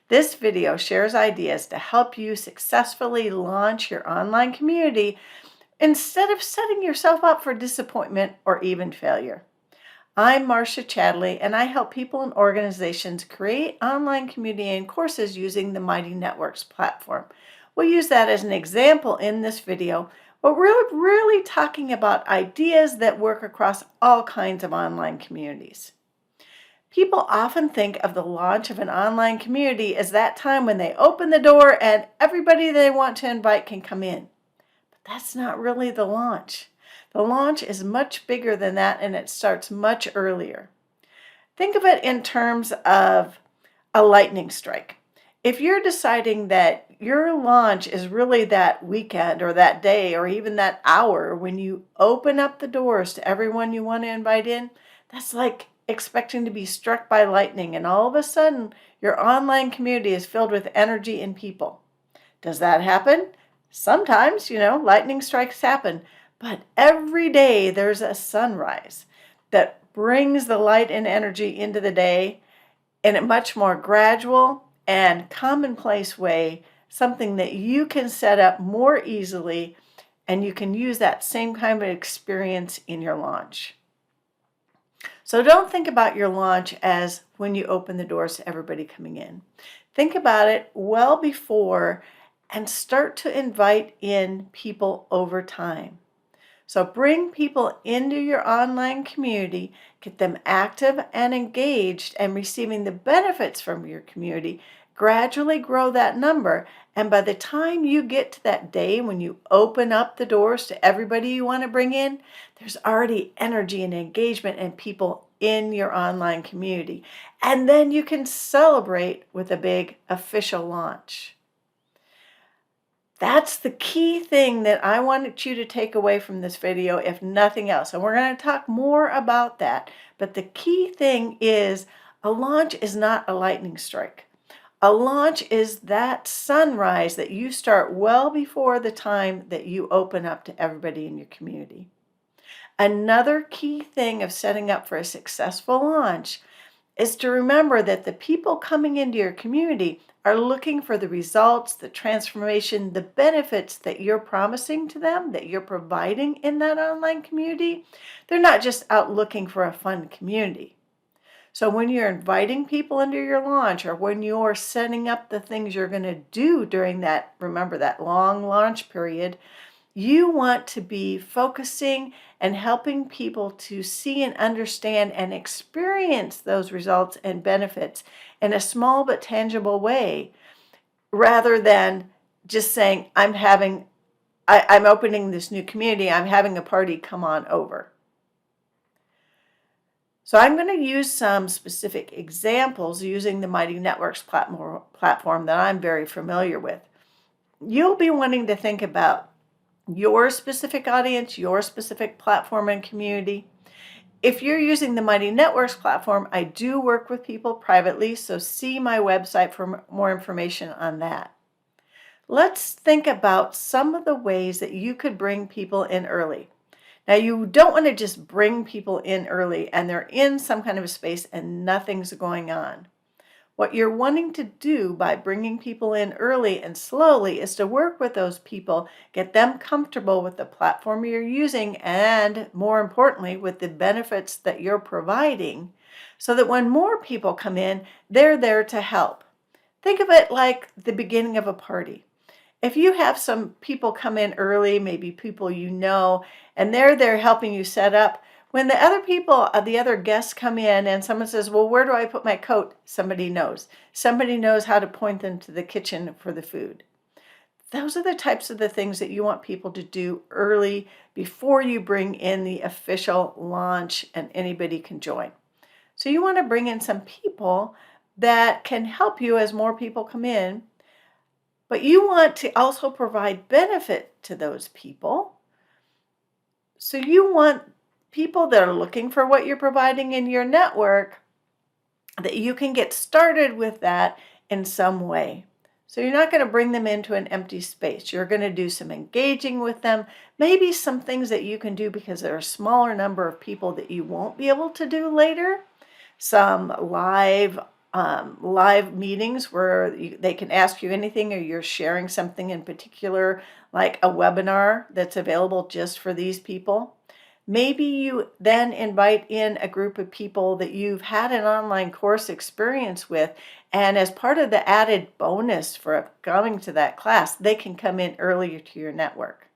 This video shares ideas to help you successfully launch your online community instead of setting yourself up for disappointment or even failure. I'm Marcia Chadley, and I help people and organizations create online community and courses using the Mighty Networks platform. We'll use that as an example in this video, but we're really talking about ideas that work across all kinds of online communities. People often think of the launch of an online community as that time when they open the door and everybody they want to invite can come in. But that's not really the launch. The launch is much bigger than that, and it starts much earlier. Think of it in terms of a lightning strike. If you're deciding that your launch is really that weekend or that day or even that hour when you open up the doors to everyone you want to invite in, that's like expecting to be struck by lightning, and all of a sudden your online community is filled with energy and people. Does that happen? Sometimes, lightning strikes happen. But every day there's a sunrise that brings the light and energy into the day in a much more gradual and commonplace way, something that you can set up more easily, and you can use that same kind of experience in your launch. So don't think about your launch as when you open the doors to everybody coming in. Think about it well before and start to invite in people over time. So bring people into your online community, get them active and engaged and receiving the benefits from your community. Gradually grow that number, and by the time you get to that day when you open up the doors to everybody you want to bring in, there's already energy and engagement and people in your online community. And then you can celebrate with a big official launch. That's the key thing that I wanted you to take away from this video, if nothing else. And we're going to talk more about that. But the key thing is a launch is not a lightning strike. A launch is that sunrise that you start well before the time that you open up to everybody in your community. Another key thing of setting up for a successful launch is to remember that the people coming into your community are looking for the results, the transformation, the benefits that you're promising to them, that you're providing in that online community. They're not just out looking for a fun community. So when you're inviting people into your launch, or when you're setting up the things you're going to do during that, remember that long launch period, you want to be focusing and helping people to see and understand and experience those results and benefits in a small but tangible way, rather than just saying, I'm opening this new community, I'm having a party, come on over. So I'm going to use some specific examples using the Mighty Networks platform that I'm very familiar with. You'll be wanting to think about your specific audience, your specific platform and community. If you're using the Mighty Networks platform, I do work with people privately, so see my website for more information on that. Let's think about some of the ways that you could bring people in early. Now, you don't want to just bring people in early and they're in some kind of a space and nothing's going on. What you're wanting to do by bringing people in early and slowly is to work with those people, get them comfortable with the platform you're using, and more importantly, with the benefits that you're providing, so that when more people come in, they're there to help. Think of it like the beginning of a party. If you have some people come in early, maybe people you know, and they're there helping you set up, when the other people, the other guests come in and someone says, well, where do I put my coat? Somebody knows. Somebody knows how to point them to the kitchen for the food. Those are the types of the things that you want people to do early before you bring in the official launch and anybody can join. So you want to bring in some people that can help you as more people come in, but you want to also provide benefit to those people. So you want people that are looking for what you're providing in your network, that you can get started with that in some way. So you're not going to bring them into an empty space. You're going to do some engaging with them, maybe some things that you can do because there are a smaller number of people that you won't be able to do later. Some live live meetings where they can ask you anything, or you're sharing something in particular, like a webinar that's available just for these people. Maybe you then invite in a group of people that you've had an online course experience with, and as part of the added bonus for coming to that class, they can come in earlier to your network.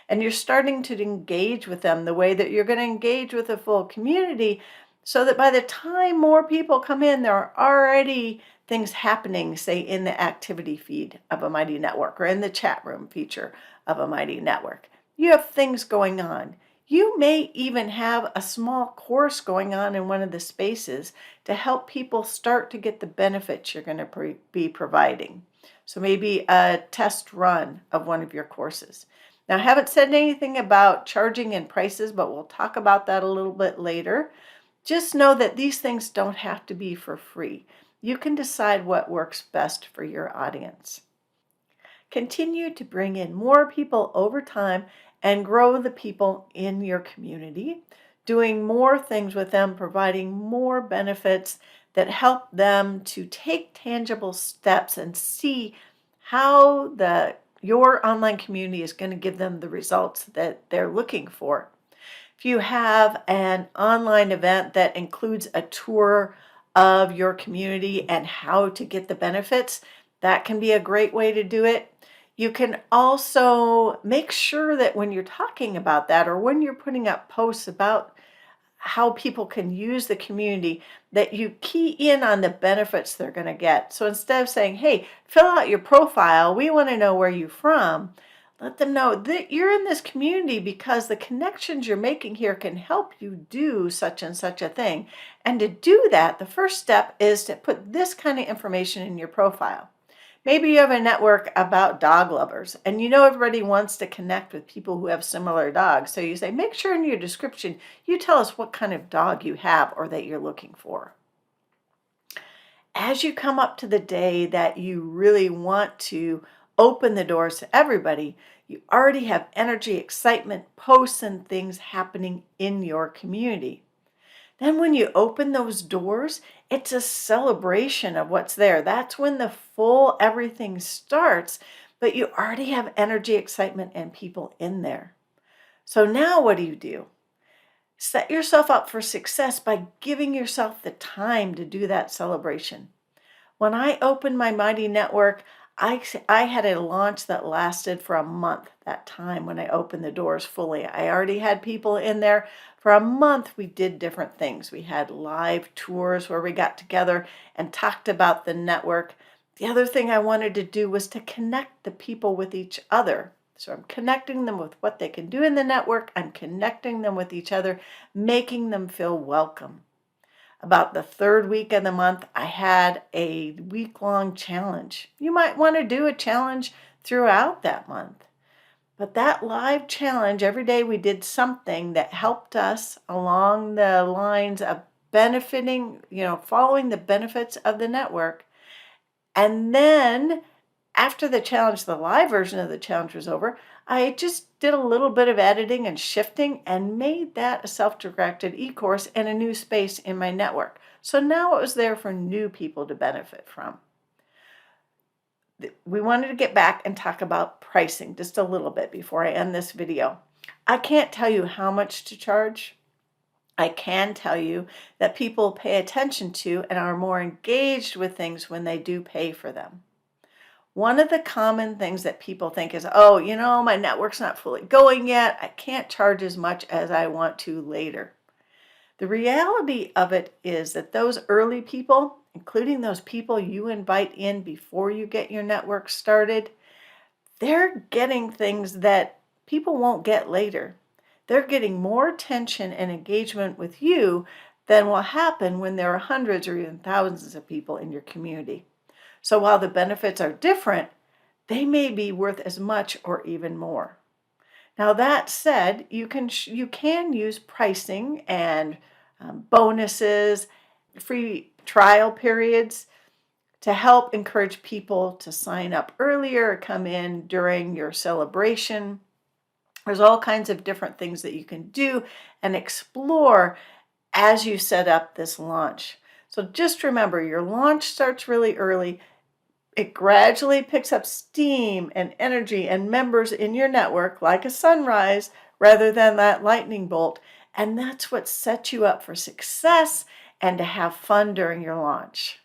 And you're starting to engage with them the way that you're going to engage with a full community, so that by the time more people come in, there are already things happening, say in the activity feed of a Mighty Network or in the chat room feature of a Mighty Network. You have things going on. You may even have a small course going on in one of the spaces to help people start to get the benefits you're going to be providing. So maybe a test run of one of your courses. Now, I haven't said anything about charging and prices, but we'll talk about that a little bit later. Just know that these things don't have to be for free. You can decide what works best for your audience. Continue to bring in more people over time and grow the people in your community, doing more things with them, providing more benefits that help them to take tangible steps and see how your online community is going to give them the results that they're looking for. If you have an online event that includes a tour of your community and how to get the benefits, that can be a great way to do it. You can also make sure that when you're talking about that, or when you're putting up posts about how people can use the community, that you key in on the benefits they're going to get. So instead of saying, hey, fill out your profile, we want to know where you're from, let them know that you're in this community because the connections you're making here can help you do such and such a thing. And to do that, the first step is to put this kind of information in your profile. Maybe you have a network about dog lovers, and you know everybody wants to connect with people who have similar dogs. So you say, make sure in your description you tell us what kind of dog you have or that you're looking for. As you come up to the day that you really want to open the doors to everybody, you already have energy, excitement, posts, and things happening in your community. Then when you open those doors, it's a celebration of what's there. That's when the full everything starts, but you already have energy, excitement, and people in there. So now what do? Set yourself up for success by giving yourself the time to do that celebration. When I opened my Mighty Network, I had a launch that lasted for a month that time when I opened the doors fully. I already had people in there. For a month, we did different things. We had live tours where we got together and talked about the network. The other thing I wanted to do was to connect the people with each other. So I'm connecting them with what they can do in the network. I'm connecting them with each other, making them feel welcome. About the third week of the month, I had a week-long challenge. You might want to do a challenge throughout that month. But that live challenge, every day we did something that helped us along the lines of benefiting, following the benefits of the network. And then after the challenge, the live version of the challenge was over, I just did a little bit of editing and shifting and made that a self-directed e-course and a new space in my network. So now it was there for new people to benefit from. We wanted to get back and talk about pricing just a little bit before I end this video. I can't tell you how much to charge. I can tell you that people pay attention to and are more engaged with things when they do pay for them. One of the common things that people think is, oh, my network's not fully going yet. I can't charge as much as I want to later. The reality of it is that those early people, including those people you invite in before you get your network started, they're getting things that people won't get later. They're getting more attention and engagement with you than will happen when there are hundreds or even thousands of people in your community. So while the benefits are different, they may be worth as much or even more. Now that said, you can use pricing and bonuses, free trial periods to help encourage people to sign up earlier or come in during your celebration. There's all kinds of different things that you can do and explore as you set up this launch. So just remember, your launch starts really early. It gradually picks up steam and energy and members in your network like a sunrise rather than that lightning bolt. And that's what sets you up for success and to have fun during your launch.